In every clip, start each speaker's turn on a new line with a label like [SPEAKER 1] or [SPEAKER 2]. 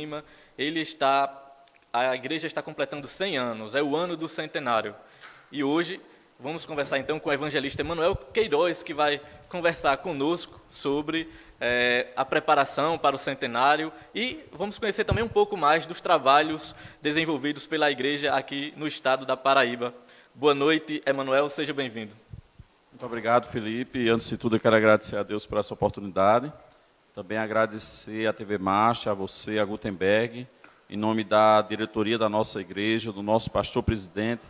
[SPEAKER 1] Lima, a igreja está completando 100 anos, é o ano do centenário. E hoje vamos conversar então com o evangelista Emanuel Queiroz, que vai conversar conosco sobre a preparação para o centenário e vamos conhecer também um pouco mais dos trabalhos desenvolvidos pela igreja aqui no estado da Paraíba. Boa noite, Emanuel, seja bem-vindo.
[SPEAKER 2] Muito obrigado, Felipe. Antes de tudo, eu quero agradecer a Deus por essa oportunidade. Também agradecer à TV Marcha, a você, a Gutenberg, em nome da diretoria da nossa igreja, do nosso pastor-presidente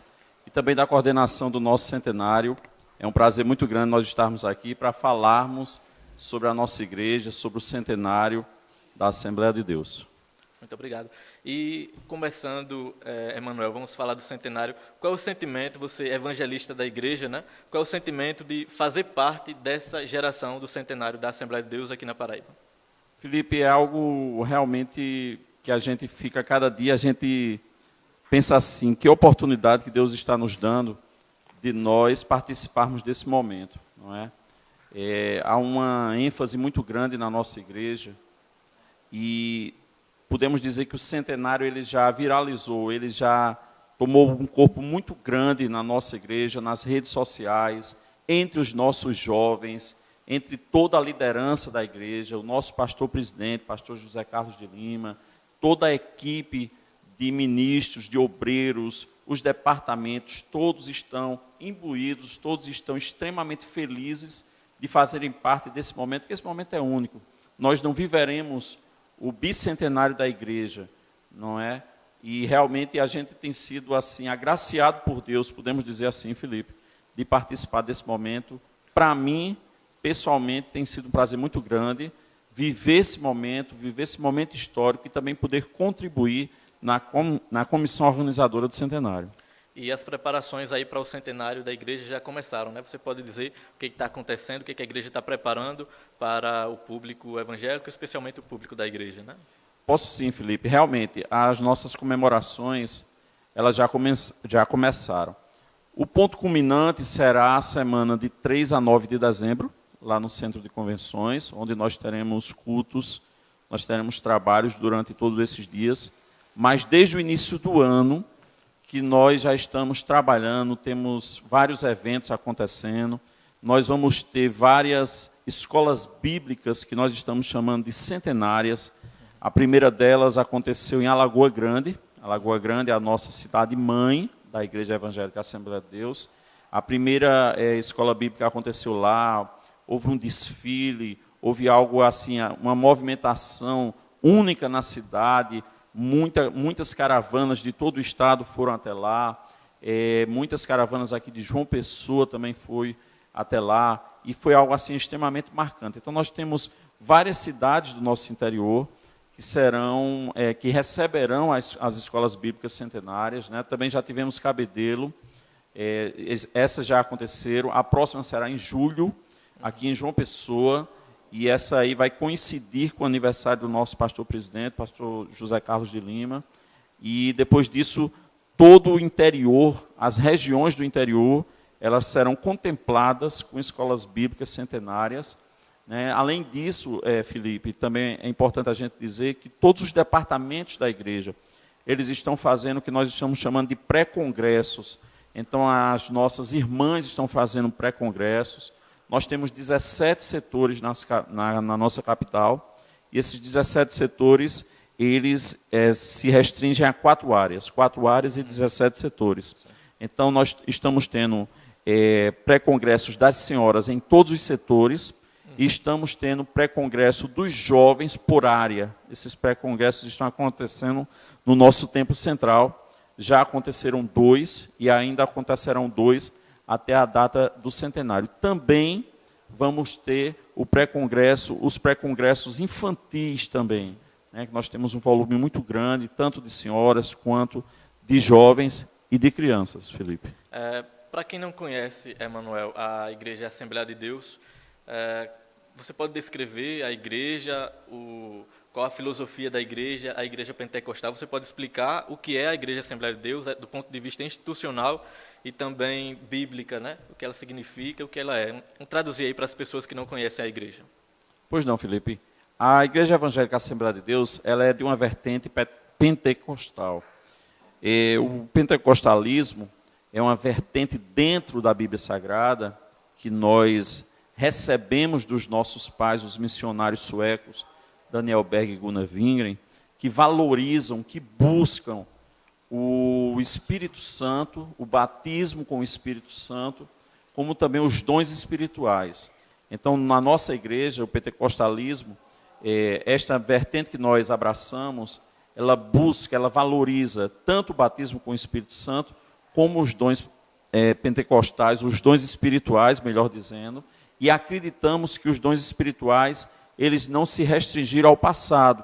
[SPEAKER 2] e também da coordenação do nosso centenário. É um prazer muito grande nós estarmos aqui para falarmos sobre a nossa igreja, sobre o centenário da Assembleia de Deus.
[SPEAKER 1] Muito obrigado. E começando, Emanuel, vamos falar do centenário. Qual é o sentimento, você é evangelista da igreja, né? Qual é o sentimento de fazer parte dessa geração do centenário da Assembleia de Deus aqui na Paraíba?
[SPEAKER 2] Felipe, é algo realmente que a gente fica, cada dia a gente pensa assim, que oportunidade que Deus está nos dando de nós participarmos desse momento, não é? Há uma ênfase muito grande na nossa igreja e podemos dizer que o centenário ele já viralizou, ele já tomou um corpo muito grande na nossa igreja, nas redes sociais, entre os nossos jovens, entre toda a liderança da igreja, o nosso pastor-presidente, pastor José Carlos de Lima, toda a equipe de ministros, de obreiros, os departamentos, todos estão imbuídos, todos estão extremamente felizes de fazerem parte desse momento, porque esse momento é único. Nós não viveremos o bicentenário da igreja, não é? E realmente a gente tem sido assim, agraciado por Deus, podemos dizer assim, Felipe, de participar desse momento. Para mim, pessoalmente, tem sido um prazer muito grande viver esse momento histórico e também poder contribuir na comissão organizadora do centenário.
[SPEAKER 1] E as preparações aí para o centenário da igreja já começaram, né? Você pode dizer o que está acontecendo, o que a igreja está preparando para o público evangélico, especialmente o público da igreja, né?
[SPEAKER 2] Posso sim, Felipe. Realmente, as nossas comemorações, elas já começaram. O ponto culminante será a semana de 3 a 9 de dezembro, lá no Centro de Convenções, onde nós teremos cultos, nós teremos trabalhos durante todos esses dias, mas desde o início do ano, que nós já estamos trabalhando, temos vários eventos acontecendo, nós vamos ter várias escolas bíblicas que nós estamos chamando de centenárias. A primeira delas aconteceu em Alagoa Grande. Alagoa Grande é a nossa cidade-mãe da Igreja Evangélica Assembleia de Deus. A primeira escola bíblica aconteceu lá, houve um desfile, houve algo assim, uma movimentação única na cidade, muitas caravanas de todo o estado foram até lá, muitas caravanas aqui de João Pessoa também foi até lá, e foi algo assim extremamente marcante. Então nós temos várias cidades do nosso interior que receberão as escolas bíblicas centenárias, né? Também já tivemos Cabedelo, essas já aconteceram, a próxima será em julho, aqui em João Pessoa, e essa aí vai coincidir com o aniversário do nosso pastor-presidente, pastor José Carlos de Lima, e depois disso, todo o interior, as regiões do interior, elas serão contempladas com escolas bíblicas centenárias, né? Além disso, Felipe, também é importante a gente dizer que todos os departamentos da igreja, eles estão fazendo o que nós estamos chamando de pré-congressos. Então, as nossas irmãs estão fazendo pré-congressos. Nós temos 17 setores na nossa capital, e esses 17 setores, eles se restringem a 4 áreas e 17 setores. Então, nós estamos tendo pré-congressos das senhoras em todos os setores, e estamos tendo pré-congresso dos jovens por área. Esses pré-congressos estão acontecendo no nosso templo central. Já aconteceram 2 e ainda acontecerão 2 até a data do centenário. Também vamos ter os pré-congressos infantis também, né, que nós temos um volume muito grande, tanto de senhoras quanto de jovens e de crianças, Felipe.
[SPEAKER 1] Para quem não conhece, Emanuel, a Igreja Assembleia de Deus, você pode descrever a igreja, qual a filosofia da igreja, a igreja pentecostal? Você pode explicar o que é a Igreja Assembleia de Deus do ponto de vista institucional e também bíblica, né? O que ela significa, o que ela é. Vamos traduzir aí para as pessoas que não conhecem a igreja.
[SPEAKER 2] Pois não, Felipe. A Igreja Evangélica Assembleia de Deus, ela é de uma vertente pentecostal. O pentecostalismo é uma vertente dentro da Bíblia Sagrada que nós recebemos dos nossos pais, os missionários suecos, Daniel Berg e Gunnar Wingren, que valorizam, que buscam o Espírito Santo, o batismo com o Espírito Santo, como também os dons espirituais. Então, na nossa igreja, o pentecostalismo, esta vertente que nós abraçamos, ela busca, ela valoriza tanto o batismo com o Espírito Santo, como os dons pentecostais, os dons espirituais, melhor dizendo, e acreditamos que os dons espirituais, eles não se restringiram ao passado,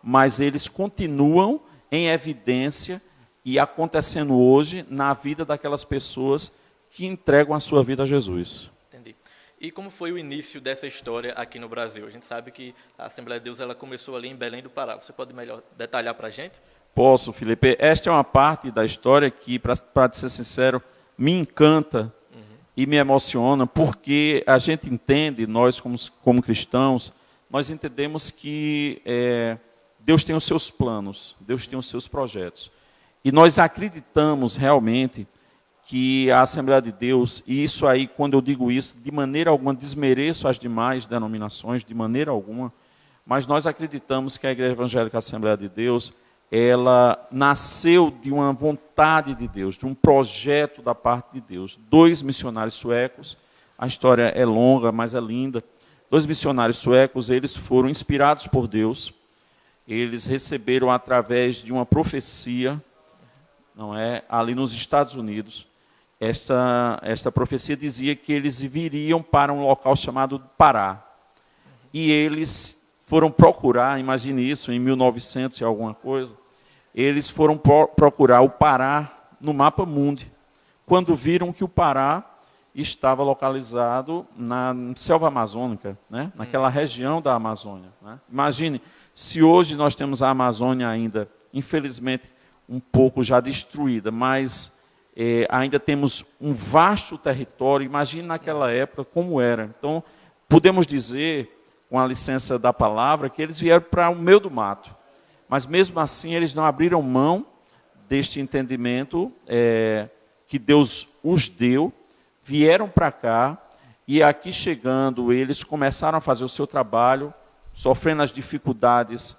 [SPEAKER 2] mas eles continuam em evidência e acontecendo hoje na vida daquelas pessoas que entregam a sua vida a Jesus.
[SPEAKER 1] Entendi. E como foi o início dessa história aqui no Brasil? A gente sabe que a Assembleia de Deus ela começou ali em Belém do Pará. Você pode melhor detalhar para a gente?
[SPEAKER 2] Posso, Felipe. Esta é uma parte da história que, para ser sincero, me encanta e me emociona, porque a gente entende, nós como cristãos, nós entendemos que Deus tem os seus planos, Deus tem os seus projetos. E nós acreditamos realmente que a Assembleia de Deus, e isso aí, quando eu digo isso, de maneira alguma desmereço as demais denominações, de maneira alguma, mas nós acreditamos que a Igreja Evangélica Assembleia de Deus, ela nasceu de uma vontade de Deus, de um projeto da parte de Deus. 2 missionários suecos, a história é longa, mas é linda. 2 missionários suecos, eles foram inspirados por Deus, eles receberam através de uma profecia, não é, ali nos Estados Unidos. Esta profecia dizia que eles viriam para um local chamado Pará. E eles foram procurar, imagine isso, em 1900 e alguma coisa, eles foram procurar o Pará no mapa mundi, quando viram que o Pará estava localizado na selva amazônica, né? Naquela região da Amazônia. Né? Imagine, se hoje nós temos a Amazônia ainda, infelizmente, um pouco já destruída, mas ainda temos um vasto território, imagine naquela época como era. Então, podemos dizer, com a licença da palavra, que eles vieram para o meio do mato. Mas mesmo assim, eles não abriram mão deste entendimento que Deus os deu, vieram para cá, e aqui chegando, eles começaram a fazer o seu trabalho, sofrendo as dificuldades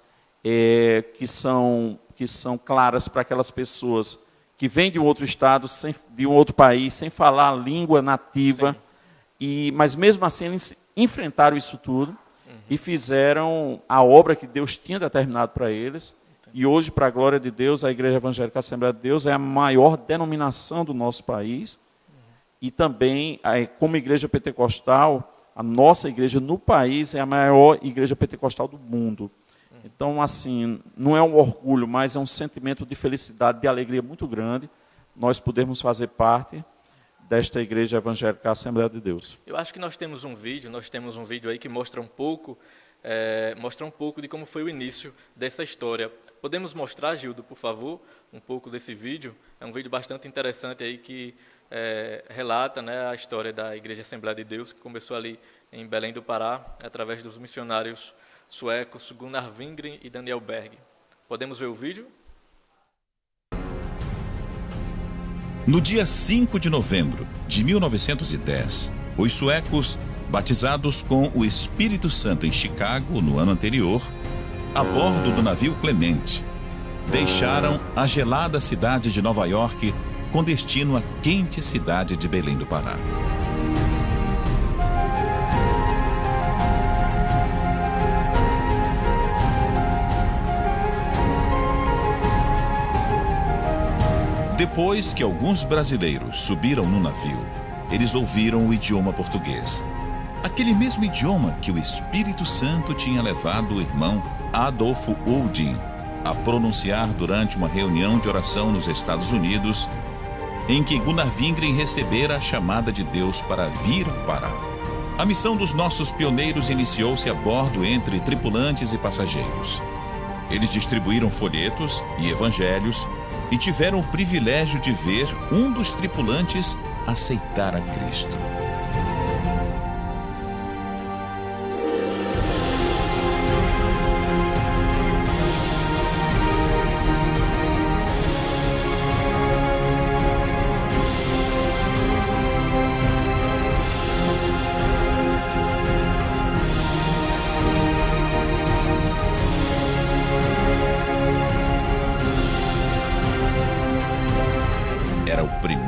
[SPEAKER 2] que são claras para aquelas pessoas que vêm de um outro estado, de um outro país, sem falar a língua nativa, mas mesmo assim eles enfrentaram isso tudo, e fizeram a obra que Deus tinha determinado para eles. E hoje, para a glória de Deus, a Igreja Evangélica Assembleia de Deus é a maior denominação do nosso país. E também, como igreja pentecostal, a nossa igreja no país é a maior igreja pentecostal do mundo. Então, assim, não é um orgulho, mas é um sentimento de felicidade, de alegria muito grande, nós podermos fazer parte desta Igreja Evangélica Assembleia de Deus.
[SPEAKER 1] Eu acho que nós temos um vídeo aí que mostra um pouco de como foi o início dessa história. Podemos mostrar, Gildo, por favor, um pouco desse vídeo? É um vídeo bastante interessante aí que relata, né, a história da Igreja Assembleia de Deus, que começou ali em Belém do Pará, através dos missionários suecos Gunnar Wingren e Daniel Berg. Podemos ver o vídeo?
[SPEAKER 3] No dia 5 de novembro de 1910, os suecos, batizados com o Espírito Santo em Chicago no ano anterior, a bordo do navio Clemente, deixaram a gelada cidade de Nova York com destino à quente cidade de Belém do Pará. Depois que alguns brasileiros subiram no navio, eles ouviram o idioma português. Aquele mesmo idioma que o Espírito Santo tinha levado o irmão Adolfo Olding a pronunciar durante uma reunião de oração nos Estados Unidos, em que Gunnar Wingren recebera a chamada de Deus para vir para. A missão dos nossos pioneiros iniciou-se a bordo entre tripulantes e passageiros. Eles distribuíram folhetos e evangelhos e tiveram o privilégio de ver um dos tripulantes aceitar a Cristo.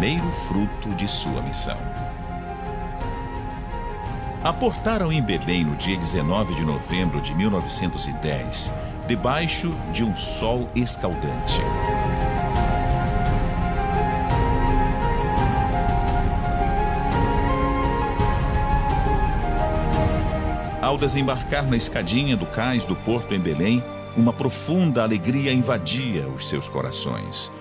[SPEAKER 3] primeiro fruto de sua missão. Aportaram em Belém no dia 19 de novembro de 1910, debaixo de um sol escaldante. Ao desembarcar na escadinha do cais do porto em Belém, uma profunda alegria invadia os seus corações.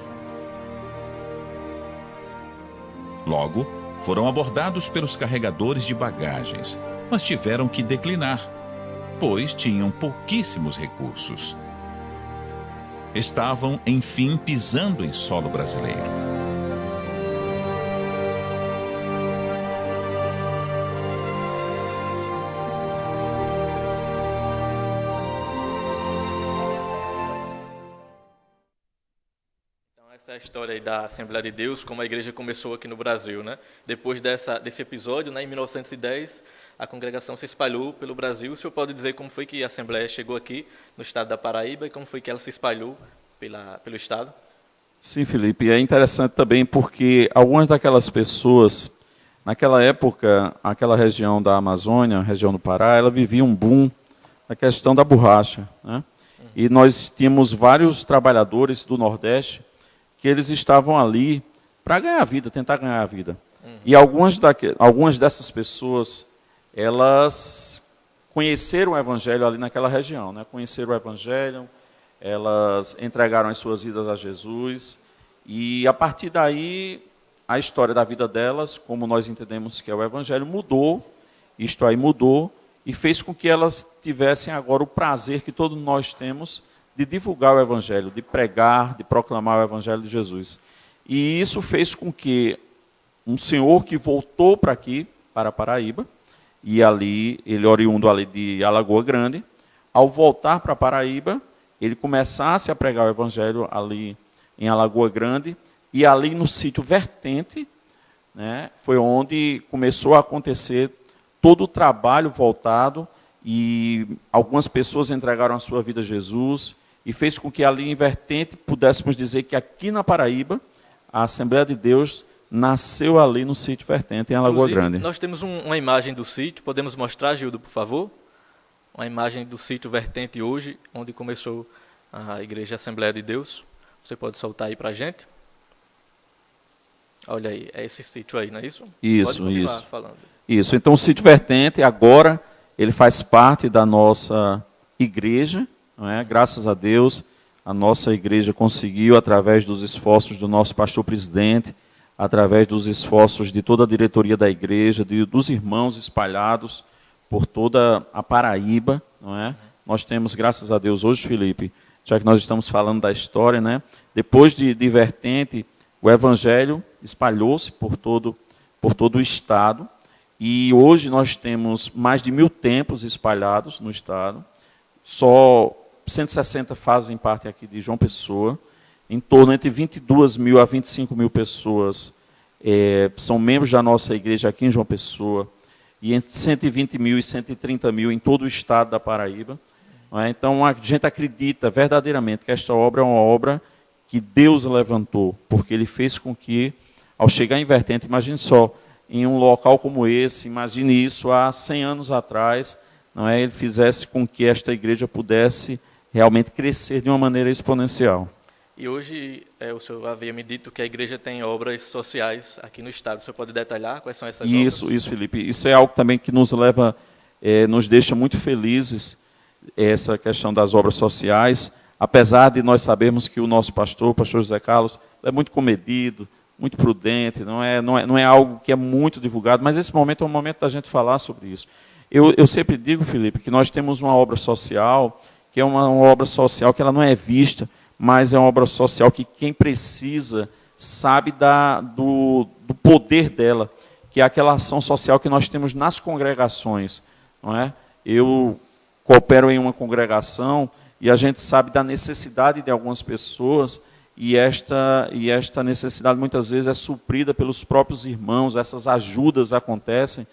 [SPEAKER 3] Logo, foram abordados pelos carregadores de bagagens, mas tiveram que declinar, pois tinham pouquíssimos recursos. Estavam, enfim, pisando em solo brasileiro.
[SPEAKER 1] Essa é a história aí da Assembleia de Deus, como a igreja começou aqui no Brasil, né? Depois desse episódio, né, em 1910, a congregação se espalhou pelo Brasil. O senhor pode dizer como foi que a Assembleia chegou aqui no estado da Paraíba e como foi que ela se espalhou pelo estado?
[SPEAKER 2] Sim, Felipe, é interessante também porque algumas daquelas pessoas, naquela época, aquela região da Amazônia, região do Pará, ela vivia um boom na questão da borracha, né? E nós tínhamos vários trabalhadores do Nordeste que eles estavam ali para ganhar a vida, tentar ganhar a vida. E algumas dessas pessoas, elas conheceram o Evangelho ali naquela região, né? Conheceram o Evangelho, elas entregaram as suas vidas a Jesus, e a partir daí, a história da vida delas, como nós entendemos que é o Evangelho, mudou, isto aí mudou, e fez com que elas tivessem agora o prazer que todos nós temos de divulgar o Evangelho, de pregar, de proclamar o Evangelho de Jesus. E isso fez com que um senhor que voltou para aqui, para Paraíba, e ali, ele oriundo ali de Alagoa Grande, ao voltar para Paraíba, ele começasse a pregar o Evangelho ali em Alagoa Grande, e ali no sítio Vertente, né, foi onde começou a acontecer todo o trabalho voltado, e algumas pessoas entregaram a sua vida a Jesus, e fez com que ali em Vertente pudéssemos dizer que aqui na Paraíba, a Assembleia de Deus nasceu ali no sítio Vertente, em Alagoa Grande.
[SPEAKER 1] Nós temos uma imagem do sítio, podemos mostrar, Gildo, por favor? Uma imagem do sítio Vertente hoje, onde começou a Igreja Assembleia de Deus. Você pode soltar aí para a gente? Olha aí, é esse sítio aí, não é isso?
[SPEAKER 2] Isso,
[SPEAKER 1] pode continuar
[SPEAKER 2] isso.
[SPEAKER 1] falando.
[SPEAKER 2] Isso, então o sítio Vertente agora, ele faz parte da nossa igreja, não é? Graças a Deus, a nossa igreja conseguiu, através dos esforços do nosso pastor-presidente, através dos esforços de toda a diretoria da igreja, dos irmãos espalhados por toda a Paraíba, não é? Nós temos, graças a Deus, hoje, Felipe, já que nós estamos falando da história, né? Depois de Vertente, o Evangelho espalhou-se por todo o estado, e hoje nós temos mais de 1000 templos espalhados no estado. Só 160 fazem parte aqui de João Pessoa. Em torno entre 22.000 a 25.000 pessoas são membros da nossa igreja aqui em João Pessoa, e entre 120.000 e 130.000 em todo o estado da Paraíba. Não é? Então a gente acredita verdadeiramente que esta obra é uma obra que Deus levantou, porque Ele fez com que, ao chegar em Vertente, imagine só, em um local como esse, imagine isso há 100 anos atrás, não é? Ele fizesse com que esta igreja pudesse realmente crescer de uma maneira exponencial.
[SPEAKER 1] E hoje, o senhor havia me dito que a igreja tem obras sociais aqui no estado. O senhor pode detalhar quais são essas obras?
[SPEAKER 2] Isso, Felipe. Isso é algo também que nos leva, nos deixa muito felizes, essa questão das obras sociais, apesar de nós sabermos que o nosso pastor, o pastor José Carlos, é muito comedido, muito prudente, não é algo que é muito divulgado, mas esse momento é um momento da gente falar sobre isso. Eu sempre digo, Felipe, que nós temos uma obra social, que é uma obra social que ela não é vista, mas é uma obra social que quem precisa sabe do poder dela, que é aquela ação social que nós temos nas congregações. Não é? Eu coopero em uma congregação e a gente sabe da necessidade de algumas pessoas, e esta necessidade muitas vezes é suprida pelos próprios irmãos, essas ajudas acontecem,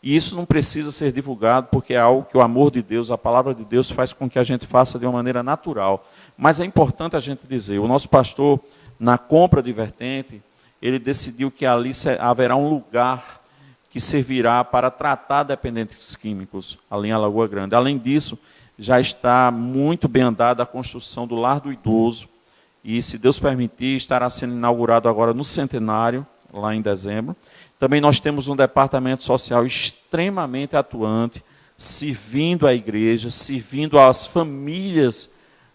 [SPEAKER 2] e isso não precisa ser divulgado, porque é algo que o amor de Deus, a palavra de Deus, faz com que a gente faça de uma maneira natural. Mas é importante a gente dizer, o nosso pastor, na compra de Vertente, ele decidiu que ali haverá um lugar que servirá para tratar dependentes químicos, ali em Alagoa Grande. Além disso, já está muito bem andada a construção do Lar do Idoso, e, se Deus permitir, estará sendo inaugurado agora no centenário, lá em dezembro. Também nós temos um departamento social extremamente atuante, servindo a igreja, servindo às famílias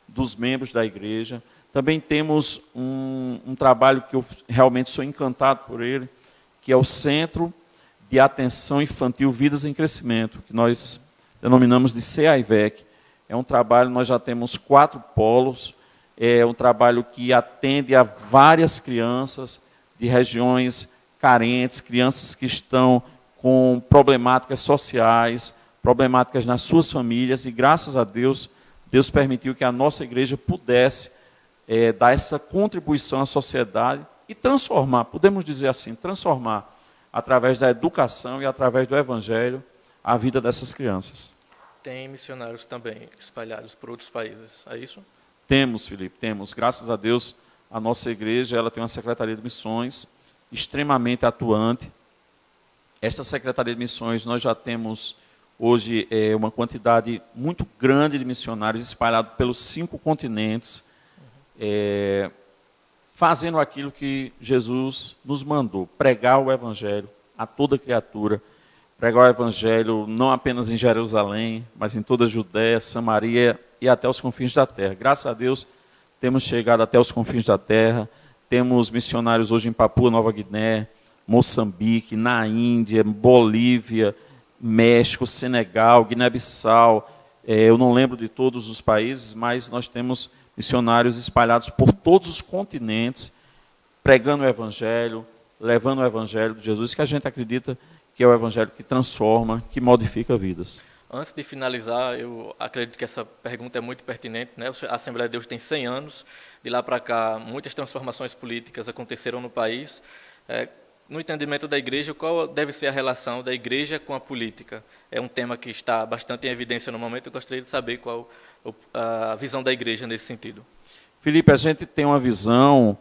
[SPEAKER 2] dos membros da igreja. Também temos um trabalho que eu realmente sou encantado por ele, que é o Centro de Atenção Infantil Vidas em Crescimento, que nós denominamos de CAIVEC. É um trabalho, nós já temos 4 polos, é um trabalho que atende a várias crianças de regiões carentes, crianças que estão com problemáticas sociais, problemáticas nas suas famílias, e graças a Deus, Deus permitiu que a nossa igreja pudesse dar essa contribuição à sociedade e transformar, podemos dizer assim, transformar, através da educação e através do evangelho, a vida dessas crianças.
[SPEAKER 1] Tem missionários também espalhados por outros países, é isso?
[SPEAKER 2] Temos, Felipe, temos. Graças a Deus, a nossa igreja ela tem uma secretaria de missões extremamente atuante. Esta secretaria de missões, nós já temos hoje uma quantidade muito grande de missionários espalhados pelos 5 continentes, fazendo aquilo que Jesus nos mandou, pregar o evangelho a toda criatura, pregar o evangelho não apenas em Jerusalém, mas em toda a Judéia, Samaria e até os confins da terra. Graças a Deus, temos chegado até os confins da terra, temos missionários hoje em Papua Nova Guiné, Moçambique, na Índia, Bolívia, México, Senegal, Guiné-Bissau, eu não lembro de todos os países, mas nós temos missionários espalhados por todos os continentes, pregando o evangelho, levando o evangelho de Jesus, que a gente acredita que é o evangelho que transforma, que modifica vidas.
[SPEAKER 1] Antes de finalizar, eu acredito que essa pergunta é muito pertinente, né? A Assembleia de Deus tem 100 anos, de lá para cá muitas transformações políticas aconteceram no país. No entendimento da igreja, qual deve ser a relação da igreja com a política? É um tema que está bastante em evidência no momento, eu gostaria de saber qual a visão da igreja nesse sentido.
[SPEAKER 2] Felipe, a gente tem uma visão,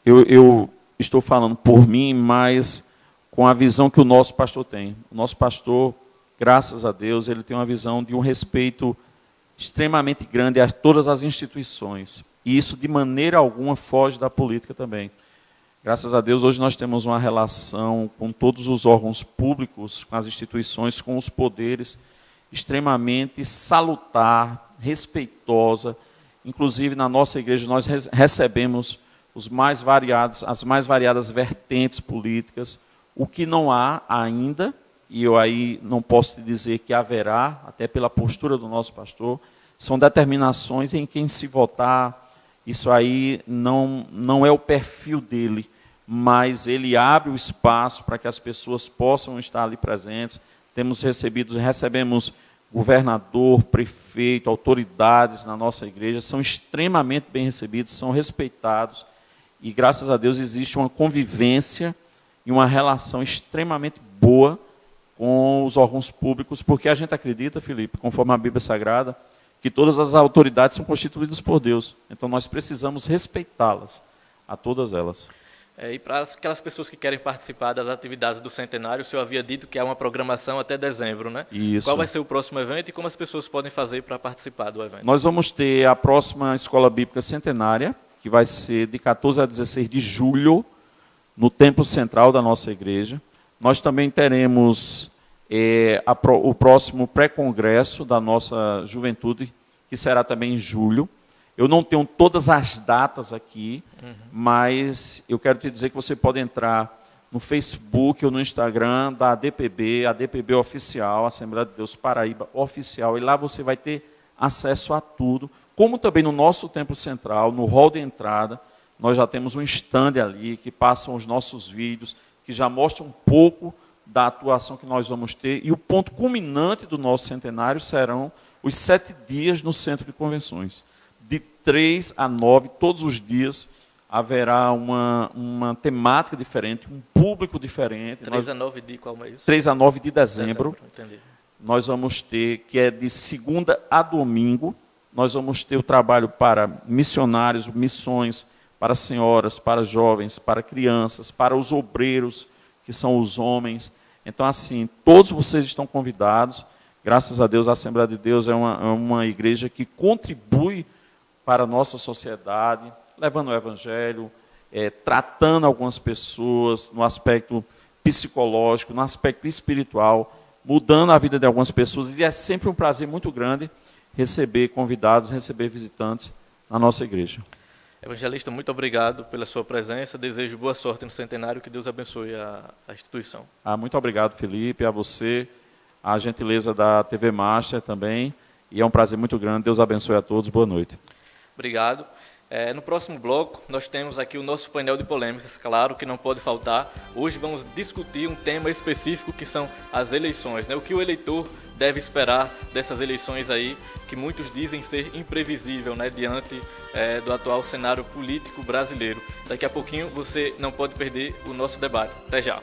[SPEAKER 2] eu estou falando por mim, mas com a visão que o nosso pastor tem. O nosso pastor, graças a Deus, ele tem uma visão de um respeito extremamente grande a todas as instituições. E isso, de maneira alguma, foge da política também. Graças a Deus, hoje nós temos uma relação com todos os órgãos públicos, com as instituições, com os poderes, extremamente salutar, respeitosa. Inclusive, na nossa igreja, nós recebemos as mais variadas vertentes políticas. O que não há ainda, e eu aí não posso te dizer que haverá, até pela postura do nosso pastor, são determinações em quem se votar. Isso aí não é o perfil dele, mas ele abre o espaço para que as pessoas possam estar ali presentes. Recebemos governador, prefeito, autoridades na nossa igreja, são extremamente bem recebidos, são respeitados, e graças a Deus existe uma convivência e uma relação extremamente boa com os órgãos públicos, porque a gente acredita, Felipe, conforme a Bíblia Sagrada, que todas as autoridades são constituídas por Deus. Então nós precisamos respeitá-las, a todas elas.
[SPEAKER 1] E para aquelas pessoas que querem participar das atividades do centenário, o senhor havia dito que há uma programação até dezembro, né?
[SPEAKER 2] Isso.
[SPEAKER 1] Qual vai ser o próximo evento e como as pessoas podem fazer para participar do evento?
[SPEAKER 2] Nós vamos ter a próxima Escola Bíblica Centenária, que vai ser de 14 a 16 de julho, no Templo Central da nossa igreja. Nós também teremos o próximo pré-congresso da nossa juventude, que será também em julho. Eu não tenho todas as datas aqui, mas eu quero te dizer que você pode entrar no Facebook ou no Instagram da ADPB, ADPB Oficial, Assembleia de Deus Paraíba Oficial, e lá você vai ter acesso a tudo, como também no nosso Templo Central, no hall de entrada, nós já temos um stand ali, que passam os nossos vídeos, que já mostram um pouco da atuação que nós vamos ter, e o ponto culminante do nosso centenário serão os 7 dias no Centro de Convenções. De 3 a 9, todos os dias, haverá uma temática diferente, um público diferente.
[SPEAKER 1] 3 a 9 de qual mês?
[SPEAKER 2] 3 a 9 de dezembro.
[SPEAKER 1] Entendi.
[SPEAKER 2] Nós vamos ter, que é de segunda a domingo, nós vamos ter o trabalho para missionários, missões, para as senhoras, para os jovens, para crianças, para os obreiros, que são os homens. Então, assim, todos vocês estão convidados. Graças a Deus, a Assembleia de Deus é uma igreja que contribui para a nossa sociedade, levando o Evangelho, tratando algumas pessoas no aspecto psicológico, no aspecto espiritual, mudando a vida de algumas pessoas. E é sempre um prazer muito grande receber convidados, receber visitantes na nossa igreja.
[SPEAKER 1] Evangelista, muito obrigado pela sua presença. Desejo boa sorte no centenário, que Deus abençoe a instituição.
[SPEAKER 2] Muito obrigado, Felipe, a você, a gentileza da TV Master também. E é um prazer muito grande. Deus abençoe a todos. Boa noite.
[SPEAKER 1] Obrigado. No próximo bloco, nós temos aqui o nosso painel de polêmicas, claro que não pode faltar. Hoje vamos discutir um tema específico, que são as eleições, né? O que o eleitor deve esperar dessas eleições aí, que muitos dizem ser imprevisível, né? Diante do atual cenário político brasileiro. Daqui a pouquinho você não pode perder o nosso debate. Até já!